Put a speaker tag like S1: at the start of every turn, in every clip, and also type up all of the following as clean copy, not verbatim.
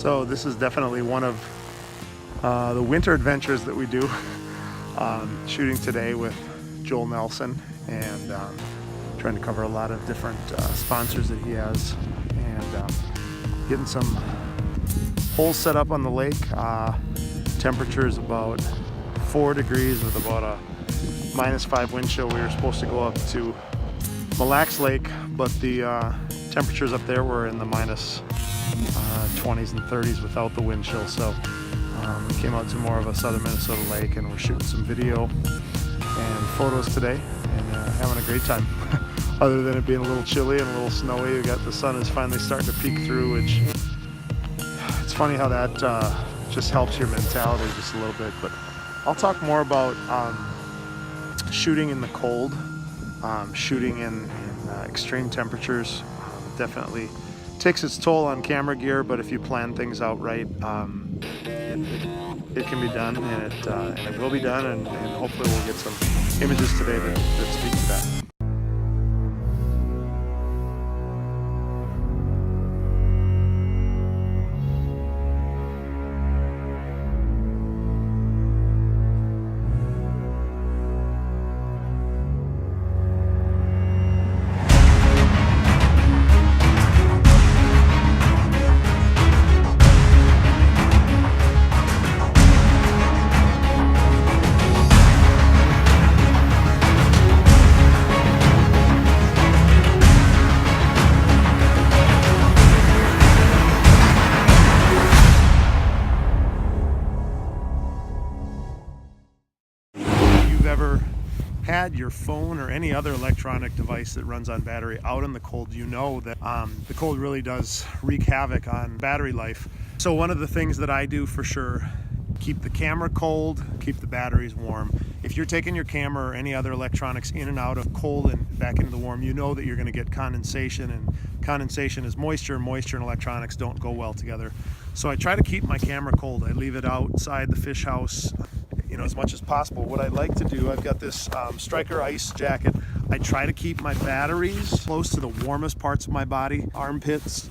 S1: So this is definitely one of the winter adventures that we do. Shooting today with Joel Nelson and trying to cover a lot of different sponsors that he has, and getting some holes set up on the lake. Temperature is about 4 degrees with about a -5 wind chill. We were supposed to go up to Mille Lacs Lake, but the temperatures up there were in the -20s and 30s without the wind chill. So we came out to more of a southern Minnesota lake, and we're shooting some video and photos today, and having a great time. Other than it being a little chilly and a little snowy, the sun is finally starting to peek through, which it's funny how that just helps your mentality just a little bit. But I'll talk more about shooting in the cold, shooting in extreme temperatures. Definitely takes its toll on camera gear, but if you plan things out right, it can be done, and it will be done, and hopefully we'll get some images today that speak to that. Ever had your phone or any other electronic device that runs on battery out in the cold, you know that the cold really does wreak havoc on battery life. So one of the things that I do for sure, keep the camera cold, keep the batteries warm. If you're taking your camera or any other electronics in and out of cold and back into the warm, you know that you're going to get condensation, and condensation is moisture, and moisture and electronics don't go well together. So I try to keep my camera cold. I leave it outside the fish house, as much as possible. What I like to do, I've got this Striker ice jacket. I try to keep my batteries close to the warmest parts of my body, armpits,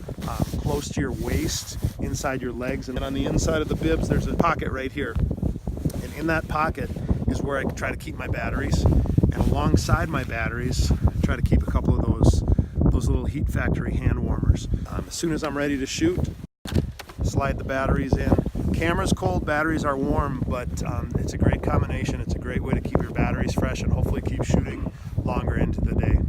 S1: close to your waist, inside your legs, and then on the inside of the bibs there's a pocket right here, and in that pocket is where I try to keep my batteries, and alongside my batteries I try to keep a couple of those little Heat Factory hand warmers. As soon as I'm ready to shoot, slide the batteries in. Camera's cold, batteries are warm, but it's a great combination. It's a great way to keep your batteries fresh and hopefully keep shooting longer into the day.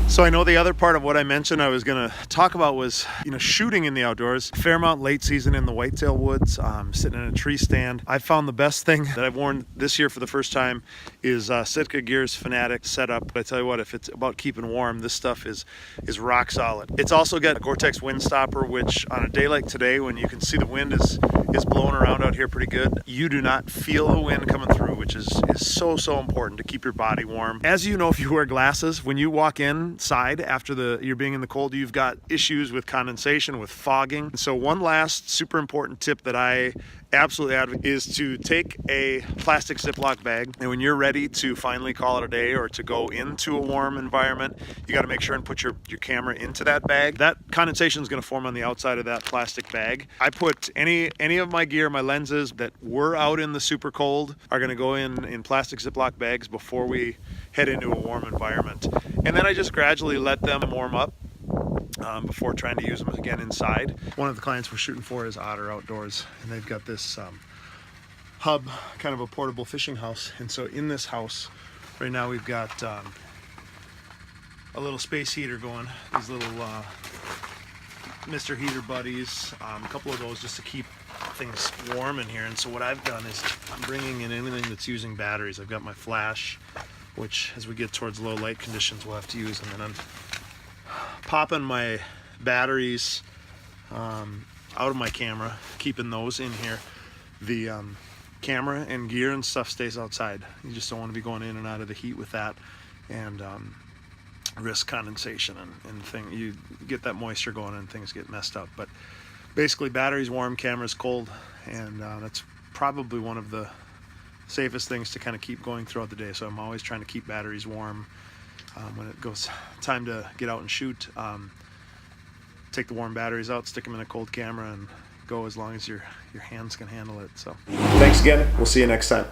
S1: So I know the other part of what I mentioned I was going to talk about was, shooting in the outdoors. Fairmount late season in the whitetail woods, sitting in a tree stand. I found the best thing that I've worn this year for the first time is Sitka Gear's Fanatic setup. But I tell you what, if it's about keeping warm, this stuff is rock solid. It's also got a Gore-Tex wind stopper, which on a day like today, when you can see the wind is blowing around out here pretty good, you do not feel the wind coming through, which is so important to keep your body warm. As you know, if you wear glasses, when you walk inside after you're being in the cold, you've got issues with condensation, with fogging. So one last super important tip that I absolutely advocate is to take a plastic Ziploc bag, and when you're ready to finally call it a day or to go into a warm environment, you got to make sure and put your camera into that bag. That condensation is going to form on the outside of that plastic bag. I put any of my gear, my lenses that were out in the super cold are going to go in plastic Ziploc bags before we head into a warm environment, and then I just gradually let them warm up before trying to use them again inside. One of the clients we're shooting for is Otter Outdoors, and they've got this hub, kind of a portable fishing house. And so in this house right now we've got a little space heater going, these little Mr. Heater buddies, a couple of those just to keep things warm in here. And so what I've done is I'm bringing in anything that's using batteries. I've got my flash, which as we get towards low light conditions we'll have to use, and then I'm popping my batteries out of my camera, keeping those in here. The camera and gear and stuff stays outside. You just don't want to be going in and out of the heat with that, and risk condensation and you get that moisture going and things get messed up. But basically batteries warm, cameras cold, and that's probably one of the safest things to kind of keep going throughout the day. So I'm always trying to keep batteries warm. When it goes time to get out and shoot, take the warm batteries out, stick them in a cold camera, and go as long as your hands can handle it. So thanks again. We'll see you next time.